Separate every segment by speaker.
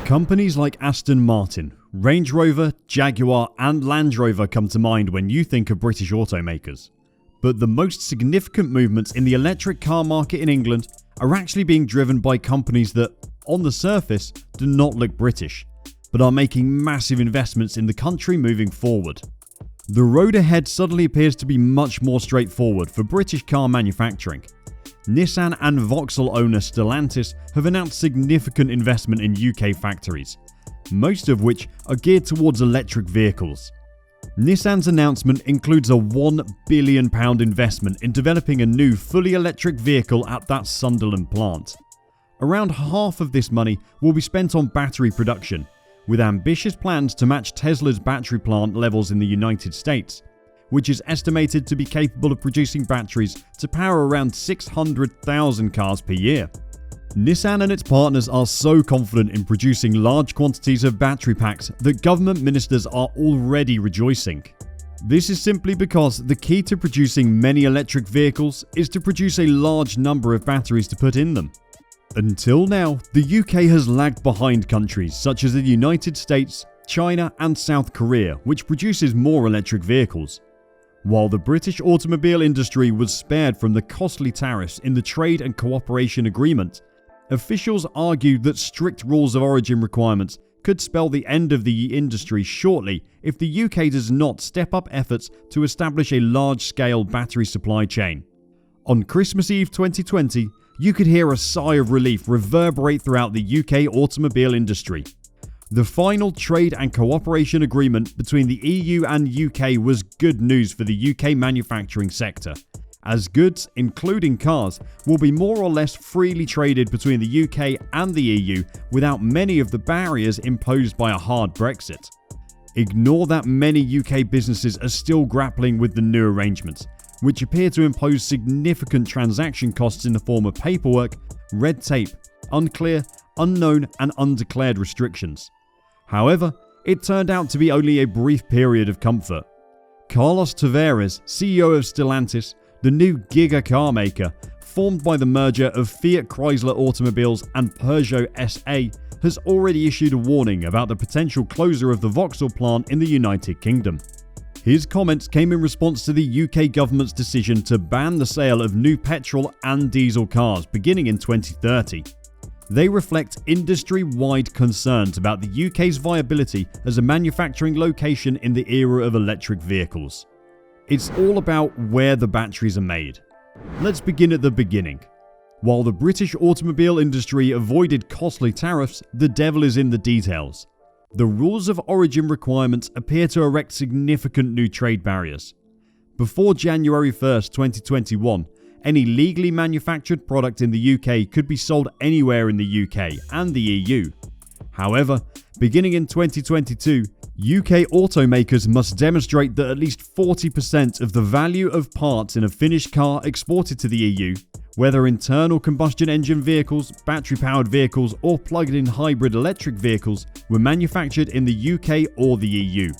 Speaker 1: Companies like Aston Martin, Range Rover, Jaguar and Land Rover come to mind when you think of British automakers. But the most significant movements in the electric car market in England are actually being driven by companies that, on the surface, do not look British, but are making massive investments in the country moving forward. The road ahead suddenly appears to be much more straightforward for British car manufacturing. Nissan and Vauxhall owner Stellantis have announced significant investment in UK factories, most of which are geared towards electric vehicles. Nissan's announcement includes a £1 billion investment in developing a new fully electric vehicle at that Sunderland plant. Around half of this money will be spent on battery production, with ambitious plans to match Tesla's battery plant levels in the United States, which is estimated to be capable of producing batteries to power around 600,000 cars per year. Nissan and its partners are so confident in producing large quantities of battery packs that government ministers are already rejoicing. This is simply because the key to producing many electric vehicles is to produce a large number of batteries to put in them. Until now, the UK has lagged behind countries such as the United States, China and South Korea, which produces more electric vehicles. While the British automobile industry was spared from the costly tariffs in the Trade and Cooperation Agreement, officials argued that strict rules of origin requirements could spell the end of the industry shortly if the UK does not step up efforts to establish a large-scale battery supply chain. On Christmas Eve 2020, you could hear a sigh of relief reverberate throughout the UK automobile industry. The final trade and cooperation agreement between the EU and UK was good news for the UK manufacturing sector, as goods, including cars, will be more or less freely traded between the UK and the EU without many of the barriers imposed by a hard Brexit. Ignore that many UK businesses are still grappling with the new arrangements, which appear to impose significant transaction costs in the form of paperwork, red tape, unclear, unknown and undeclared restrictions. However, it turned out to be only a brief period of comfort. Carlos Tavares, CEO of Stellantis, the new giga car maker, formed by the merger of Fiat Chrysler Automobiles and Peugeot SA, has already issued a warning about the potential closure of the Vauxhall plant in the United Kingdom. His comments came in response to the UK government's decision to ban the sale of new petrol and diesel cars beginning in 2030. They reflect industry-wide concerns about the UK's viability as a manufacturing location in the era of electric vehicles. It's all about where the batteries are made. Let's begin at the beginning. While the British automobile industry avoided costly tariffs, the devil is in the details. The rules of origin requirements appear to erect significant new trade barriers. Before January 1st, 2021, any legally manufactured product in the UK could be sold anywhere in the UK and the EU. However, beginning in 2022, UK automakers must demonstrate that at least 40% of the value of parts in a finished car exported to the EU, whether internal combustion engine vehicles, battery-powered vehicles or plug-in hybrid electric vehicles, were manufactured in the UK or the EU.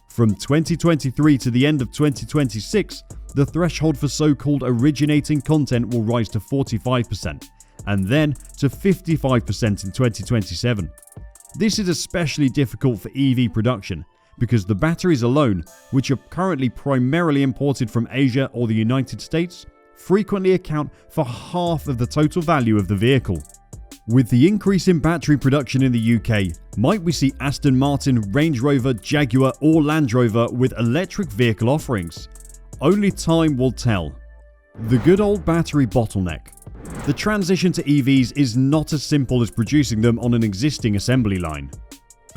Speaker 1: From 2023 to the end of 2026, the threshold for so-called originating content will rise to 45%, and then to 55% in 2027. This is especially difficult for EV production, because the batteries alone, which are currently primarily imported from Asia or the United States, frequently account for half of the total value of the vehicle. With the increase in battery production in the UK, might we see Aston Martin, Range Rover, Jaguar or Land Rover with electric vehicle offerings? Only time will tell. The good old battery bottleneck. The transition to EVs is not as simple as producing them on an existing assembly line.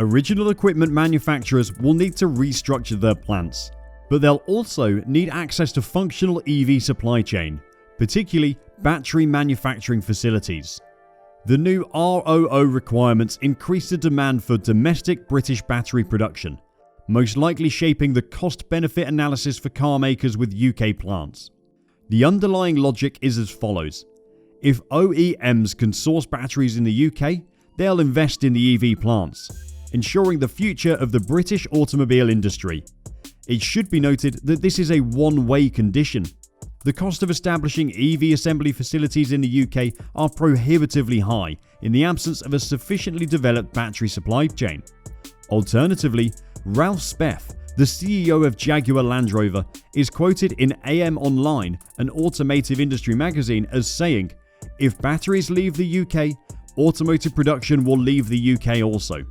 Speaker 1: Original equipment manufacturers will need to restructure their plants, but they'll also need access to functional EV supply chain, particularly battery manufacturing facilities. The new ROO requirements increase the demand for domestic British battery production, most likely shaping the cost-benefit analysis for car makers with UK plants. The underlying logic is as follows. If OEMs can source batteries in the UK, they'll invest in the EV plants, ensuring the future of the British automobile industry. It should be noted that this is a one-way condition. the cost of establishing EV assembly facilities in the UK are prohibitively high in the absence of a sufficiently developed battery supply chain. Alternatively, Ralph Speff, the CEO of Jaguar Land Rover, is quoted in AM Online, an automotive industry magazine, as saying, "If batteries leave the UK, automotive production will leave the UK also."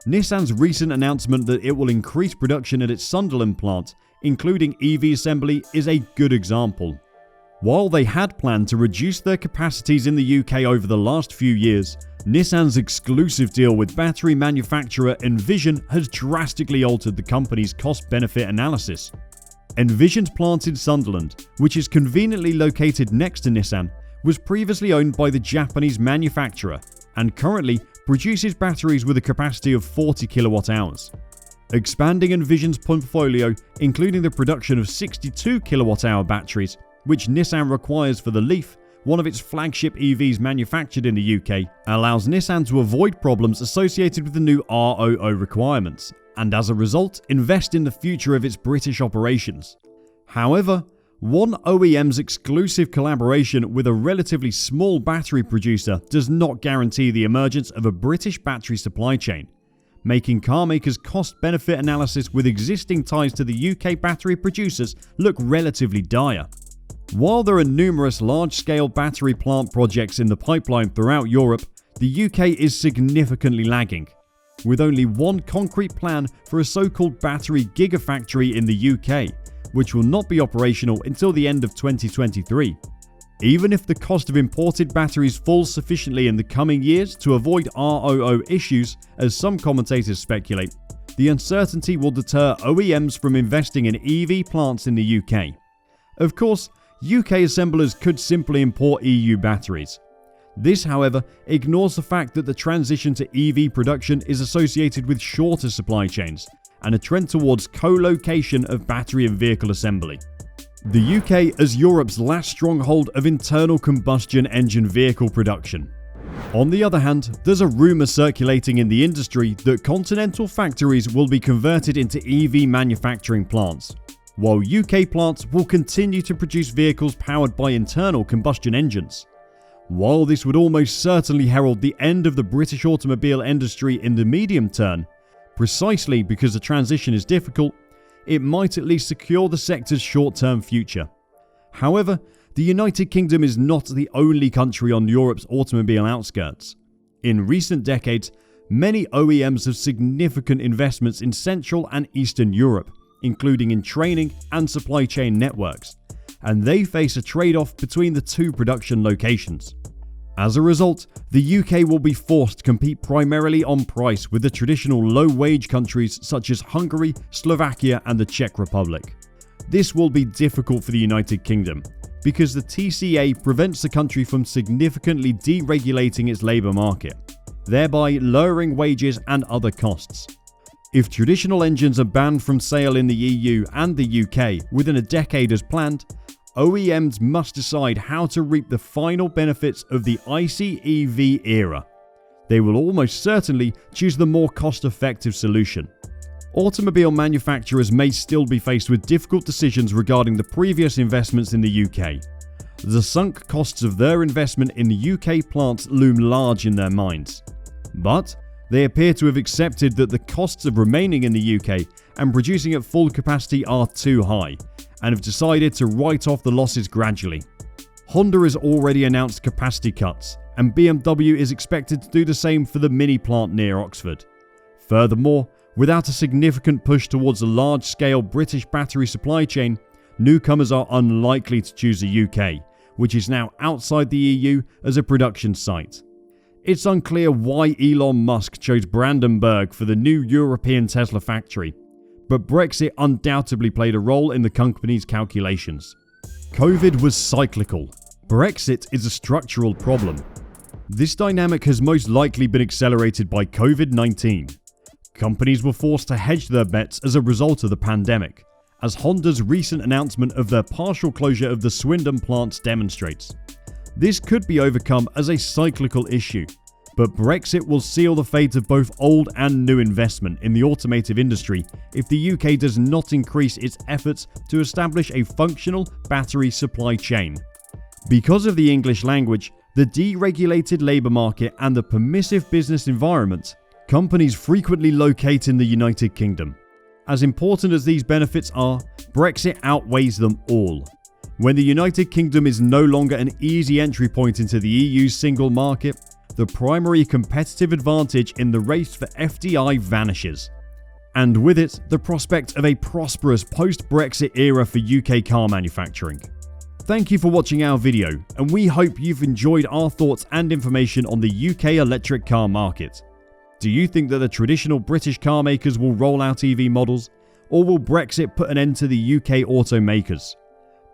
Speaker 1: Nissan's recent announcement that it will increase production at its Sunderland plant, including EV assembly, is a good example. While they had planned to reduce their capacities in the UK over the last few years, Nissan's exclusive deal with battery manufacturer Envision has drastically altered the company's cost-benefit analysis. Envision's plant in Sunderland, which is conveniently located next to Nissan, was previously owned by the Japanese manufacturer and currently produces batteries with a capacity of 40 kilowatt-hours. Expanding Envision's portfolio, including the production of 62 kilowatt-hour batteries, which Nissan requires for the Leaf, one of its flagship EVs manufactured in the UK, allows Nissan to avoid problems associated with the new ROO requirements, and as a result, invest in the future of its British operations. However, one OEM's exclusive collaboration with a relatively small battery producer does not guarantee the emergence of a British battery supply chain, making carmakers' cost-benefit analysis with existing ties to the UK battery producers look relatively dire. While there are numerous large-scale battery plant projects in the pipeline throughout Europe, the UK is significantly lagging, with only one concrete plan for a so-called battery gigafactory in the UK, which will not be operational until the end of 2023. Even if the cost of imported batteries falls sufficiently in the coming years to avoid ROO issues, as some commentators speculate, the uncertainty will deter OEMs from investing in EV plants in the UK. Of course, UK assemblers could simply import EU batteries. This, however, ignores the fact that the transition to EV production is associated with shorter supply chains and a trend towards co-location of battery and vehicle assembly. The UK as Europe's last stronghold of internal combustion engine vehicle production. On the other hand, there's a rumour circulating in the industry that continental factories will be converted into EV manufacturing plants, while UK plants will continue to produce vehicles powered by internal combustion engines. While this would almost certainly herald the end of the British automobile industry in the medium term, precisely because the transition is difficult, it might at least secure the sector's short-term future. However, the United Kingdom is not the only country on Europe's automobile outskirts. In recent decades, many OEMs have significant investments in Central and Eastern Europe, including in training and supply chain networks, and they face a trade-off between the two production locations. As a result, the UK will be forced to compete primarily on price with the traditional low-wage countries such as Hungary, Slovakia and the Czech Republic. This will be difficult for the United Kingdom, because the TCA prevents the country from significantly deregulating its labour market, thereby lowering wages and other costs. If traditional engines are banned from sale in the EU and the UK within a decade as planned, OEMs must decide how to reap the final benefits of the ICE-EV era. They will almost certainly choose the more cost-effective solution. Automobile manufacturers may still be faced with difficult decisions regarding the previous investments in the UK. The sunk costs of their investment in the UK plants loom large in their minds. But they appear to have accepted that the costs of remaining in the UK and producing at full capacity are too high, and have decided to write off the losses gradually. Honda has already announced capacity cuts, and BMW is expected to do the same for the mini plant near Oxford. Furthermore, without a significant push towards a large-scale British battery supply chain, newcomers are unlikely to choose the UK, which is now outside the EU, as a production site. It's unclear why Elon Musk chose Brandenburg for the new European Tesla factory, but Brexit undoubtedly played a role in the company's calculations. COVID was cyclical. Brexit is a structural problem. This dynamic has most likely been accelerated by COVID-19. Companies were forced to hedge their bets as a result of the pandemic, as Honda's recent announcement of their partial closure of the Swindon plants demonstrates. This could be overcome as a cyclical issue, But Brexit will seal the fate of both old and new investment in the automotive industry if the UK does not increase its efforts to establish a functional battery supply chain. Because of the English language, the deregulated labour market and the permissive business environment, companies frequently locate in the United Kingdom. As important as these benefits are, Brexit outweighs them all. When the United Kingdom is no longer an easy entry point into the EU's single market, the primary competitive advantage in the race for FDI vanishes. And with it, the prospect of a prosperous post-Brexit era for UK car manufacturing. Thank you for watching our video, and we hope you've enjoyed our thoughts and information on the UK electric car market. Do you think that the traditional British car makers will roll out EV models, or will Brexit put an end to the UK automakers?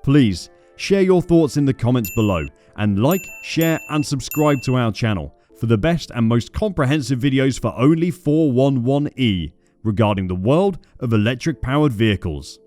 Speaker 1: Please share your thoughts in the comments below, and like, share and subscribe to our channel for the best and most comprehensive videos for only 411E regarding the world of electric powered vehicles.